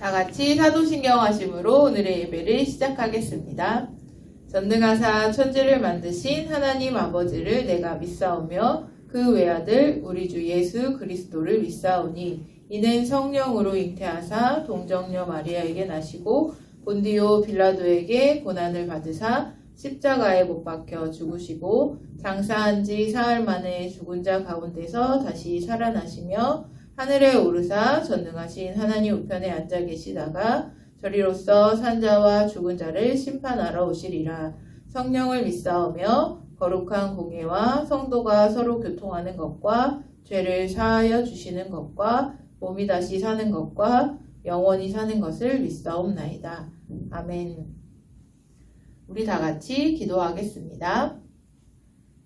다 같이 사도신경 하심으로 오늘의 예배를 시작하겠습니다. 전능하사 천지를 만드신 하나님 아버지를 내가 믿사오며 그 외아들 우리 주 예수 그리스도를 믿사오니 이는 성령으로 잉태하사 동정녀 마리아에게 나시고 본디오 빌라도에게 고난을 받으사 십자가에 못 박혀 죽으시고 장사한 지 사흘 만에 죽은 자 가운데서 다시 살아나시며 하늘에 오르사 전능하신 하나님 우편에 앉아 계시다가 저리로서 산자와 죽은 자를 심판하러 오시리라. 성령을 믿사오며 거룩한 공예와 성도가 서로 교통하는 것과 죄를 사하여 주시는 것과 몸이 다시 사는 것과 영원히 사는 것을 믿사옵나이다. 아멘. 우리 다 같이 기도하겠습니다.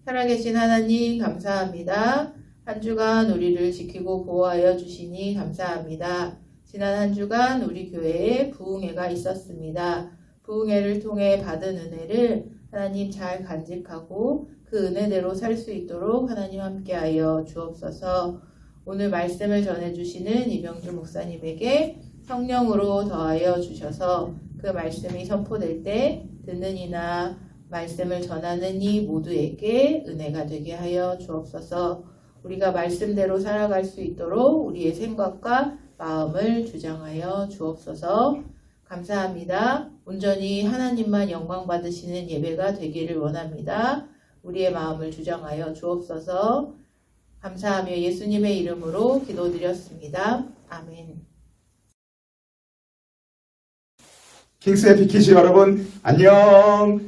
살아계신 하나님 감사합니다. 한 주간 우리를 지키고 보호하여 주시니 감사합니다. 지난 한 주간 우리 교회에 부흥회가 있었습니다. 부흥회를 통해 받은 은혜를 하나님 잘 간직하고 그 은혜대로 살 수 있도록 하나님 함께하여 주옵소서. 오늘 말씀을 전해주시는 이병주 목사님에게 성령으로 더하여 주셔서 그 말씀이 선포될 때 듣는 이나 말씀을 전하는 이 모두에게 은혜가 되게 하여 주옵소서. 우리가 말씀대로 살아갈 수 있도록 우리의 생각과 마음을 주장하여 주옵소서. 감사합니다. 온전히 하나님만 영광 받으시는 예배가 되기를 원합니다. 우리의 마음을 주장하여 주옵소서. 감사하며 예수님의 이름으로 기도드렸습니다. 아멘. 킹스의 피키즈 여러분 안녕.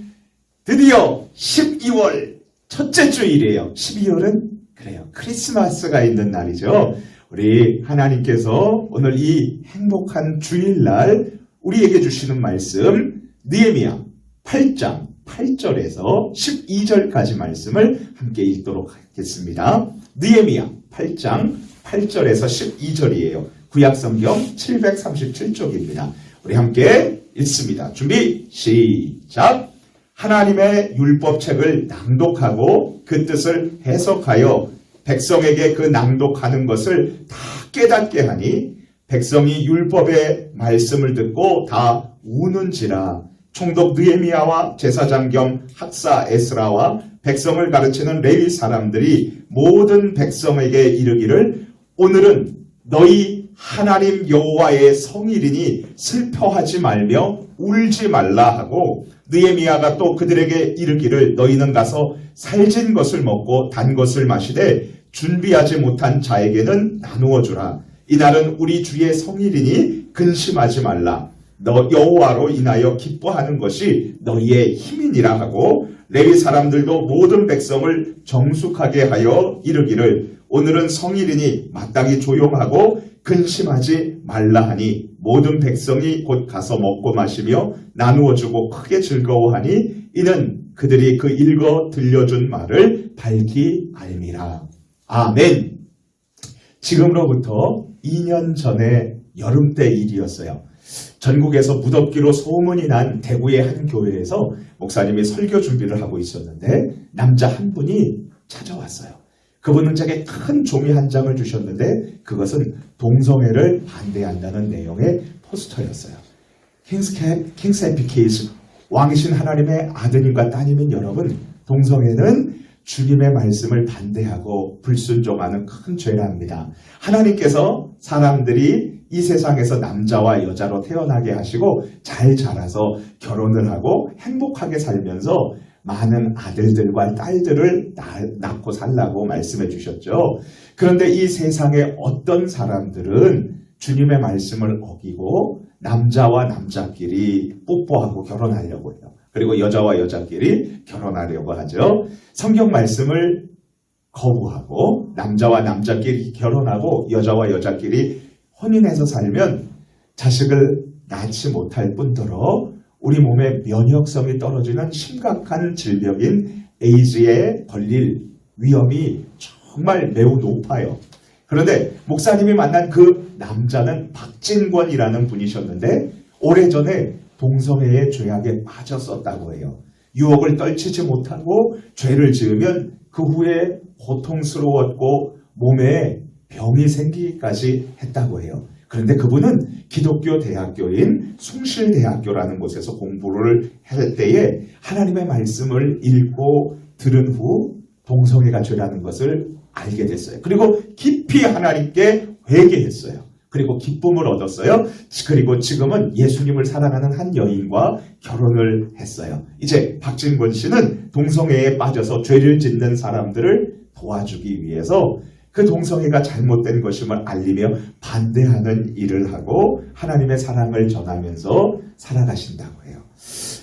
드디어 12월 첫째 주일이에요. 12월은 그래요. 크리스마스가 있는 날이죠. 우리 하나님께서 오늘 이 행복한 주일날 우리에게 주시는 말씀 느헤미야 8장 8절에서 12절까지 말씀을 함께 읽도록 하겠습니다. 느헤미야 8장 8절에서 12절이에요. 구약성경 737쪽입니다. 우리 함께 읽습니다. 준비 시작. 하나님의 율법책을 낭독하고 그 뜻을 해석하여 백성에게 그 낭독하는 것을 다 깨닫게 하니 백성이 율법의 말씀을 듣고 다 우는지라. 총독 느헤미야와 제사장 겸 학사 에스라와 백성을 가르치는 레위 사람들이 모든 백성에게 이르기를 오늘은 너희 하나님 여호와의 성일이니 슬퍼하지 말며 울지 말라 하고 느헤미야가 또 그들에게 이르기를 너희는 가서 살진 것을 먹고 단 것을 마시되 준비하지 못한 자에게는 나누어 주라. 이날은 우리 주의 성일이니 근심하지 말라. 너 여호와로 인하여 기뻐하는 것이 너희의 힘이니라 하고 레위 사람들도 모든 백성을 정숙하게 하여 이르기를 오늘은 성일이니 마땅히 조용하고 근심하지 말라 하니 모든 백성이 곧 가서 먹고 마시며 나누어 주고 크게 즐거워하니 이는 그들이 그 읽어 들려준 말을 밝히 알미라. 아멘. 지금으로부터 2년 전에 여름 때 일이었어요. 전국에서 무덥기로 소문이 난 대구의 한 교회에서 목사님이 설교 준비를 하고 있었는데 남자 한 분이 찾아왔어요. 그분은 제게 큰 종이 한 장을 주셨는데 그것은 동성애를 반대한다는 내용의 포스터였어요. 킹스 에피케이스 왕이신 하나님의 아드님과 따님인 여러분, 동성애는 주님의 말씀을 반대하고 불순종하는 큰 죄랍니다. 하나님께서 사람들이 이 세상에서 남자와 여자로 태어나게 하시고 잘 자라서 결혼을 하고 행복하게 살면서 많은 아들들과 딸들을 낳고 살라고 말씀해 주셨죠. 그런데 이 세상에 어떤 사람들은 주님의 말씀을 어기고 남자와 남자끼리 뽀뽀하고 결혼하려고 해요. 그리고 여자와 여자끼리 결혼하려고 하죠. 성경 말씀을 거부하고 남자와 남자끼리 결혼하고 여자와 여자끼리 혼인해서 살면 자식을 낳지 못할 뿐더러 우리 몸의 면역성이 떨어지는 심각한 질병인 에이즈에 걸릴 위험이 정말 매우 높아요. 그런데 목사님이 만난 그 남자는 박진권이라는 분이셨는데 오래전에 동성애의 죄악에 빠졌었다고 해요. 유혹을 떨치지 못하고 죄를 지으면 그 후에 고통스러웠고 몸에 병이 생기기까지 했다고 해요. 그런데 그분은 기독교 대학교인 숭실대학교라는 곳에서 공부를 할 때에 하나님의 말씀을 읽고 들은 후 동성애가 죄라는 것을 알게 됐어요. 그리고 깊이 하나님께 회개했어요. 그리고 기쁨을 얻었어요. 그리고 지금은 예수님을 사랑하는 한 여인과 결혼을 했어요. 이제 박진권 씨는 동성애에 빠져서 죄를 짓는 사람들을 도와주기 위해서 그 동성애가 잘못된 것임을 알리며 반대하는 일을 하고 하나님의 사랑을 전하면서 살아가신다고 해요.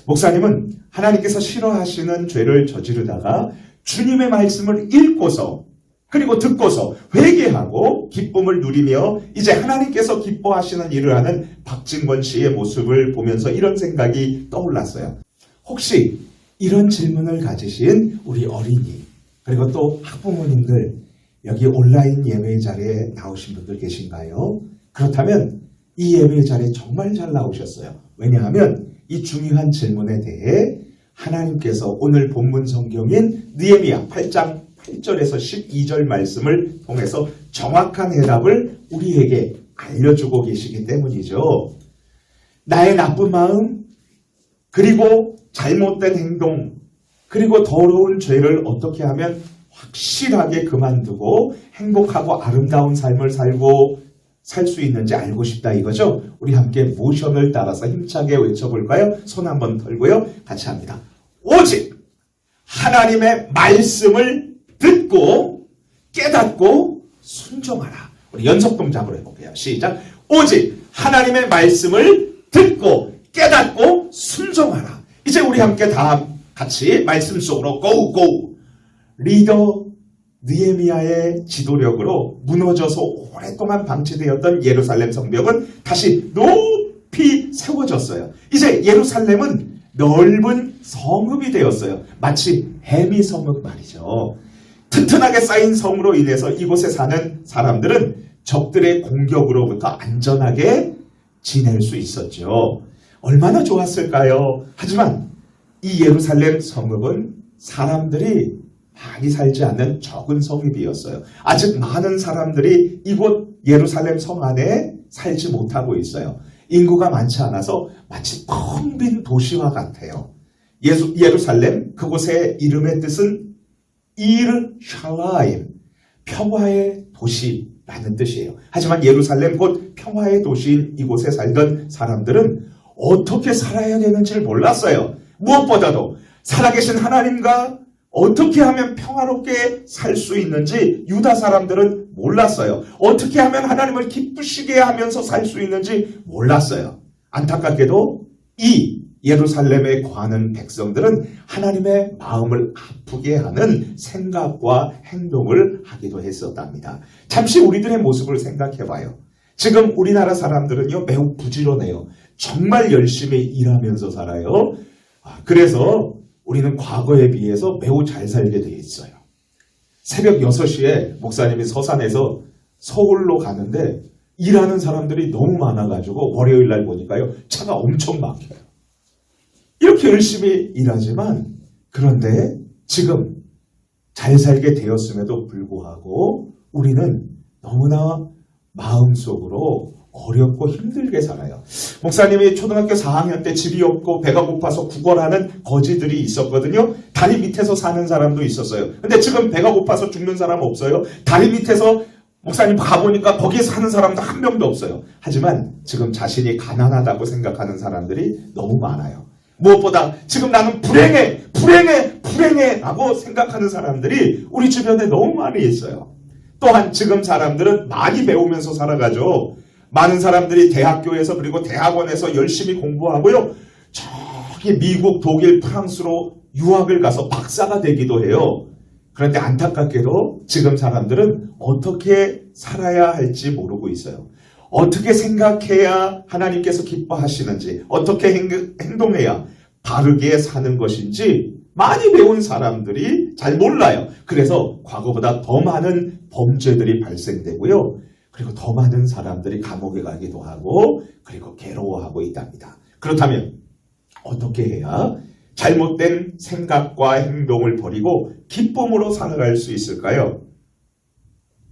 목사님은 하나님께서 싫어하시는 죄를 저지르다가 주님의 말씀을 읽고서 그리고 듣고서 회개하고 기쁨을 누리며 이제 하나님께서 기뻐하시는 일을 하는 박진권 씨의 모습을 보면서 이런 생각이 떠올랐어요. 혹시 이런 질문을 가지신 우리 어린이 그리고 또 학부모님들 여기 온라인 예배 자리에 나오신 분들 계신가요? 그렇다면 이 예배 자리에 정말 잘 나오셨어요. 왜냐하면 이 중요한 질문에 대해 하나님께서 오늘 본문 성경인 느헤미야 8장 8절에서 12절 말씀을 통해서 정확한 해답을 우리에게 알려주고 계시기 때문이죠. 나의 나쁜 마음, 그리고 잘못된 행동, 그리고 더러운 죄를 어떻게 하면 확실하게 그만두고 행복하고 아름다운 삶을 살고 살 수 있는지 알고 싶다 이거죠. 우리 함께 모션을 따라서 힘차게 외쳐볼까요? 손 한번 털고요. 같이 합니다. 오직 하나님의 말씀을 듣고 깨닫고 순종하라. 우리 연속 동작으로 해볼게요. 시작. 오직 하나님의 말씀을 듣고 깨닫고 순종하라. 이제 우리 함께 다 같이 말씀 속으로 고고. 리더 느헤미야의 지도력으로 무너져서 오랫동안 방치되었던 예루살렘 성벽은 다시 높이 세워졌어요. 이제 예루살렘은 넓은 성읍이 되었어요. 마치 해미 성읍 말이죠. 튼튼하게 쌓인 성으로 인해서 이곳에 사는 사람들은 적들의 공격으로부터 안전하게 지낼 수 있었죠. 얼마나 좋았을까요? 하지만 이 예루살렘 성읍은 사람들이 많이 살지 않는 적은 성읍이었어요. 아직 많은 사람들이 이곳 예루살렘 성 안에 살지 못하고 있어요. 인구가 많지 않아서 마치 텅 빈 도시와 같아요. 예루살렘 그곳의 이름의 뜻은 이르샬라임, 평화의 도시라는 뜻이에요. 하지만 예루살렘 곧 평화의 도시인 이곳에 살던 사람들은 어떻게 살아야 되는지를 몰랐어요. 무엇보다도 살아계신 하나님과 어떻게 하면 평화롭게 살 수 있는지 유다 사람들은 몰랐어요. 어떻게 하면 하나님을 기쁘시게 하면서 살 수 있는지 몰랐어요. 안타깝게도 이 예루살렘에 거하는 백성들은 하나님의 마음을 아프게 하는 생각과 행동을 하기도 했었답니다. 잠시 우리들의 모습을 생각해봐요. 지금 우리나라 사람들은요 매우 부지런해요. 정말 열심히 일하면서 살아요. 그래서 우리는 과거에 비해서 매우 잘 살게 돼 있어요. 새벽 6시에 목사님이 서산에서 서울로 가는데 일하는 사람들이 너무 많아가지고 월요일 날 보니까요 차가 엄청 막혀요. 이렇게 열심히 일하지만 그런데 지금 잘 살게 되었음에도 불구하고 우리는 너무나 마음속으로 어렵고 힘들게 살아요. 목사님이 초등학교 4학년 때 집이 없고 배가 고파서 구걸하는 거지들이 있었거든요. 다리 밑에서 사는 사람도 있었어요. 근데 지금 배가 고파서 죽는 사람 없어요. 다리 밑에서 목사님 가보니까 거기에 사는 사람도 한 명도 없어요. 하지만 지금 자신이 가난하다고 생각하는 사람들이 너무 많아요. 무엇보다 지금 나는 불행해 라고 생각하는 사람들이 우리 주변에 너무 많이 있어요. 또한 지금 사람들은 많이 배우면서 살아가죠. 많은 사람들이 대학교에서 그리고 대학원에서 열심히 공부하고요. 저기 미국, 독일, 프랑스로 유학을 가서 박사가 되기도 해요. 그런데 안타깝게도 지금 사람들은 어떻게 살아야 할지 모르고 있어요. 어떻게 생각해야 하나님께서 기뻐하시는지, 어떻게 행동해야 바르게 사는 것인지 많이 배운 사람들이 잘 몰라요. 그래서 과거보다 더 많은 범죄들이 발생되고요. 그리고 더 많은 사람들이 감옥에 가기도 하고 그리고 괴로워하고 있답니다. 그렇다면 어떻게 해야 잘못된 생각과 행동을 버리고 기쁨으로 살아갈 수 있을까요?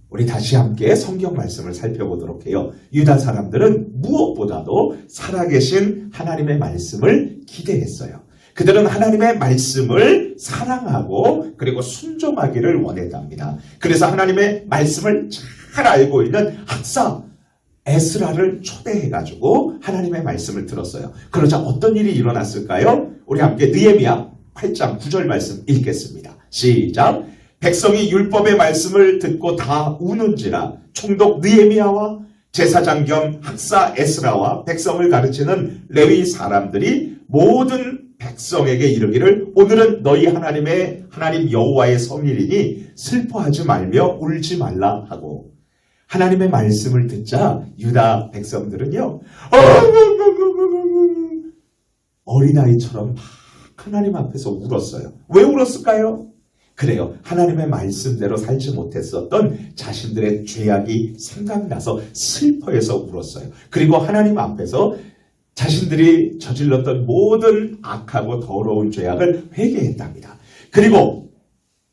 우리 다시 함께 성경 말씀을 살펴보도록 해요. 유다 사람들은 무엇보다도 살아계신 하나님의 말씀을 기대했어요. 그들은 하나님의 말씀을 사랑하고 그리고 순종하기를 원했답니다. 그래서 하나님의 말씀을 잘 알고 있는 학사 에스라를 초대해가지고 하나님의 말씀을 들었어요. 그러자 어떤 일이 일어났을까요? 우리 함께 느헤미야 8장 9절 말씀 읽겠습니다. 시작. 백성이 율법의 말씀을 듣고 다 우는지라 총독 느헤미야와 제사장 겸 학사 에스라와 백성을 가르치는 레위 사람들이 모든 백성에게 이르기를 오늘은 너희 하나님 여호와의 성일이니 슬퍼하지 말며 울지 말라 하고 하나님의 말씀을 듣자 유다 백성들은요 어린아이처럼 막 하나님 앞에서 울었어요. 왜 울었을까요? 그래요. 하나님의 말씀대로 살지 못했었던 자신들의 죄악이 생각나서 슬퍼해서 울었어요. 그리고 하나님 앞에서 자신들이 저질렀던 모든 악하고 더러운 죄악을 회개했답니다. 그리고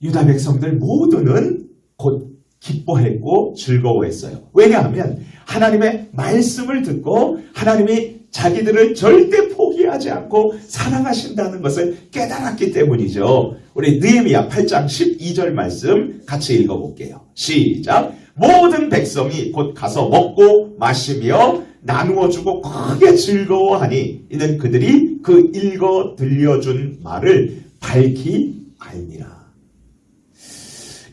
유다 백성들 모두는 곧 기뻐했고 즐거워했어요. 왜냐하면 하나님의 말씀을 듣고 하나님이 자기들을 절대 포기하지 않고 사랑하신다는 것을 깨달았기 때문이죠. 우리 느헤미야 8장 12절 말씀 같이 읽어볼게요. 시작. 모든 백성이 곧 가서 먹고 마시며 나누어주고 크게 즐거워하니 이는 그들이 그 읽어 들려준 말을 밝히 알니라.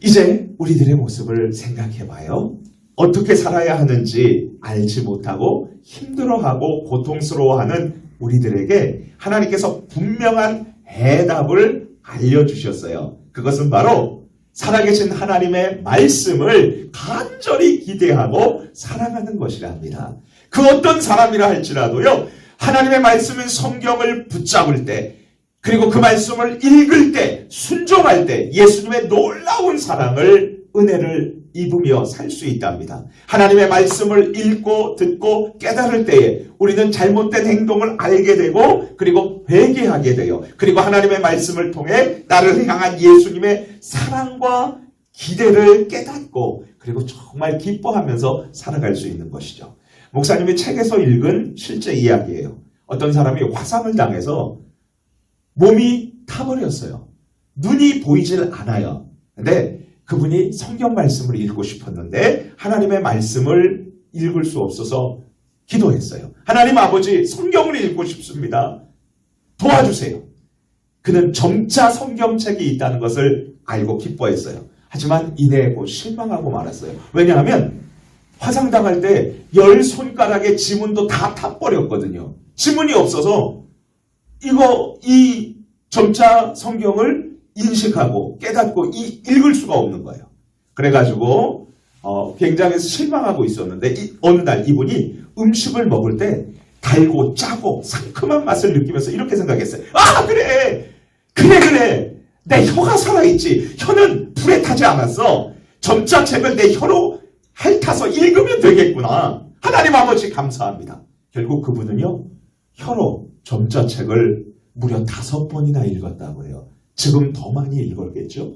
이제 우리들의 모습을 생각해봐요. 어떻게 살아야 하는지 알지 못하고 힘들어하고 고통스러워하는 우리들에게 하나님께서 분명한 해답을 알려주셨어요. 그것은 바로 살아계신 하나님의 말씀을 간절히 기대하고 사랑하는 것이랍니다. 그 어떤 사람이라 할지라도요, 하나님의 말씀인 성경을 붙잡을 때, 그리고 그 말씀을 읽을 때, 순종할 때 예수님의 놀라운 사랑을, 은혜를 입으며 살 수 있답니다. 하나님의 말씀을 읽고 듣고 깨달을 때에 우리는 잘못된 행동을 알게 되고 그리고 회개하게 돼요. 그리고 하나님의 말씀을 통해 나를 향한 예수님의 사랑과 기대를 깨닫고 그리고 정말 기뻐하면서 살아갈 수 있는 것이죠. 목사님이 책에서 읽은 실제 이야기예요. 어떤 사람이 화상을 당해서 몸이 타버렸어요. 눈이 보이질 않아요. 근데 그분이 성경 말씀을 읽고 싶었는데 하나님의 말씀을 읽을 수 없어서 기도했어요. 하나님 아버지, 성경을 읽고 싶습니다. 도와주세요. 그는 점자 성경책이 있다는 것을 알고 기뻐했어요. 하지만 이내 곧 실망하고 말았어요. 왜냐하면 화상당할 때 10손가락의 지문도 다 타버렸거든요. 지문이 없어서 이 점자 성경을 인식하고 깨닫고 읽을 수가 없는 거예요. 그래가지고 굉장히 실망하고 있었는데 어느 날 이분이 음식을 먹을 때 달고 짜고 상큼한 맛을 느끼면서 이렇게 생각했어요. 아, 그래 내 혀가 살아있지. 혀는 불에 타지 않았어. 점자책을 내 혀로 핥아서 읽으면 되겠구나. 하나님 아버지 감사합니다. 결국 그분은요, 혀로 점자책을 무려 5번이나 읽었다고 해요. 지금 더 많이 읽었겠죠?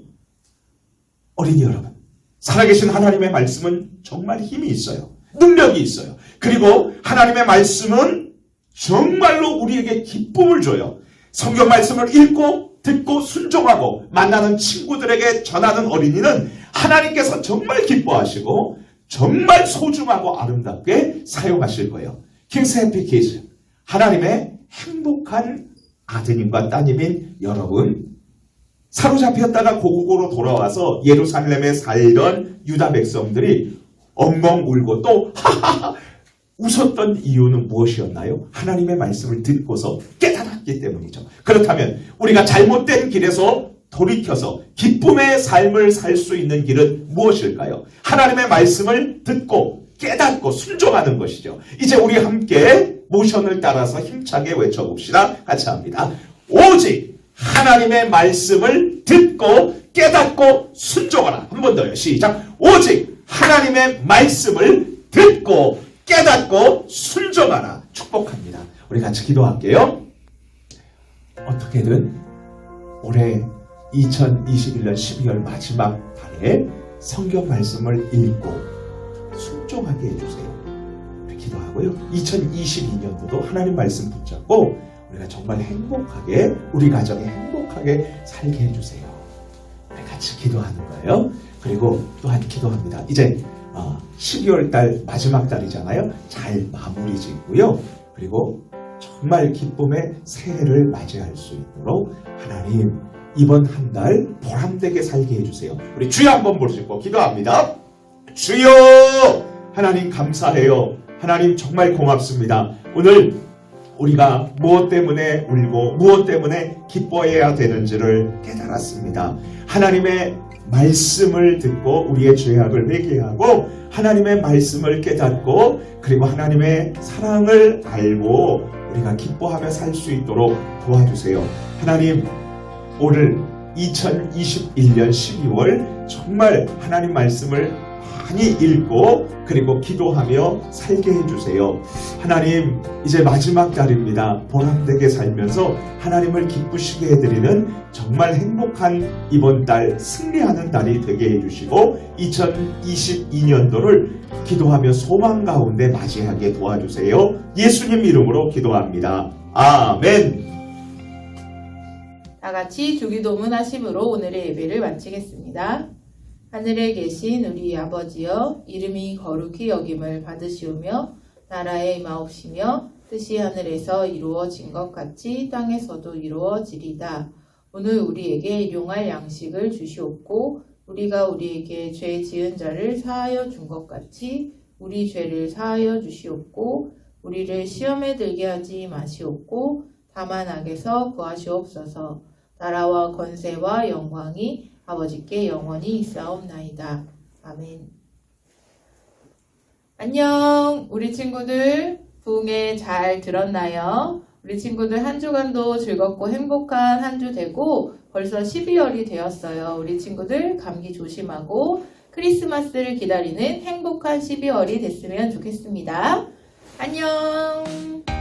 어린이 여러분, 살아계신 하나님의 말씀은 정말 힘이 있어요. 능력이 있어요. 그리고 하나님의 말씀은 정말로 우리에게 기쁨을 줘요. 성경 말씀을 읽고 듣고 순종하고 만나는 친구들에게 전하는 어린이는 하나님께서 정말 기뻐하시고 정말 소중하고 아름답게 사용하실 거예요. 킹스 해피 키즈, 하나님의 행복한 아드님과 따님인 여러분, 사로잡혔다가 고국으로 돌아와서 예루살렘에 살던 유다 백성들이 엉엉 울고 또 하하하 웃었던 이유는 무엇이었나요? 하나님의 말씀을 듣고서 깨달았기 때문이죠. 그렇다면 우리가 잘못된 길에서 돌이켜서 기쁨의 삶을 살 수 있는 길은 무엇일까요? 하나님의 말씀을 듣고 깨닫고 순종하는 것이죠. 이제 우리 함께 모션을 따라서 힘차게 외쳐봅시다. 같이 합니다. 오직 하나님의 말씀을 듣고 깨닫고 순종하라. 한 번 더요. 시작. 오직 하나님의 말씀을 듣고 깨닫고 순종하라. 축복합니다. 우리 같이 기도할게요. 어떻게든 올해 2021년 12월 마지막 달에 성경 말씀을 읽고 순종하게 해주세요. 우리 기도하고요. 2022년도도 하나님 말씀 붙잡고 우리가 정말 행복하게, 우리 가정이 행복하게 살게 해주세요. 우리 같이 기도하는 거예요. 그리고 또한 기도합니다. 이제 12월 달 마지막 달이잖아요. 잘 마무리 짓고요. 그리고 정말 기쁨의 새해를 맞이할 수 있도록 하나님 이번 한 달 보람되게 살게 해주세요. 우리 주여 한번 부르시고 기도합니다. 주여! 하나님 감사해요. 하나님 정말 고맙습니다. 오늘 우리가 무엇 때문에 울고 무엇 때문에 기뻐해야 되는지를 깨달았습니다. 하나님의 말씀을 듣고 우리의 죄악을 회개하고 하나님의 말씀을 깨닫고 그리고 하나님의 사랑을 알고 우리가 기뻐하며 살 수 있도록 도와주세요. 하나님 오늘 2021년 12월 정말 하나님 말씀을 많이 읽고 그리고 기도하며 살게 해주세요. 하나님 이제 마지막 달입니다. 보람되게 살면서 하나님을 기쁘시게 해드리는 정말 행복한 이번 달 승리하는 달이 되게 해주시고 2022년도를 기도하며 소망 가운데 맞이하게 도와주세요. 예수님 이름으로 기도합니다. 아멘. 다 같이 주기도문 하심으로 오늘의 예배를 마치겠습니다. 하늘에 계신 우리 아버지여, 이름이 거룩히 여김을 받으시오며 나라의 임하옵시며 뜻이 하늘에서 이루어진 것 같이 땅에서도 이루어지리다. 오늘 우리에게 일용할 양식을 주시옵고 우리가 우리에게 죄 지은 자를 사하여 준 것 같이 우리 죄를 사하여 주시옵고 우리를 시험에 들게 하지 마시옵고 다만 악에서 구하시옵소서. 나라와 권세와 영광이 아버지께 영원히 있사옵나이다. 아멘. 안녕. 우리 친구들 부흥회 잘 들었나요? 우리 친구들 한 주간도 즐겁고 행복한 한 주 되고 벌써 12월이 되었어요. 우리 친구들 감기 조심하고 크리스마스를 기다리는 행복한 12월이 됐으면 좋겠습니다. 안녕.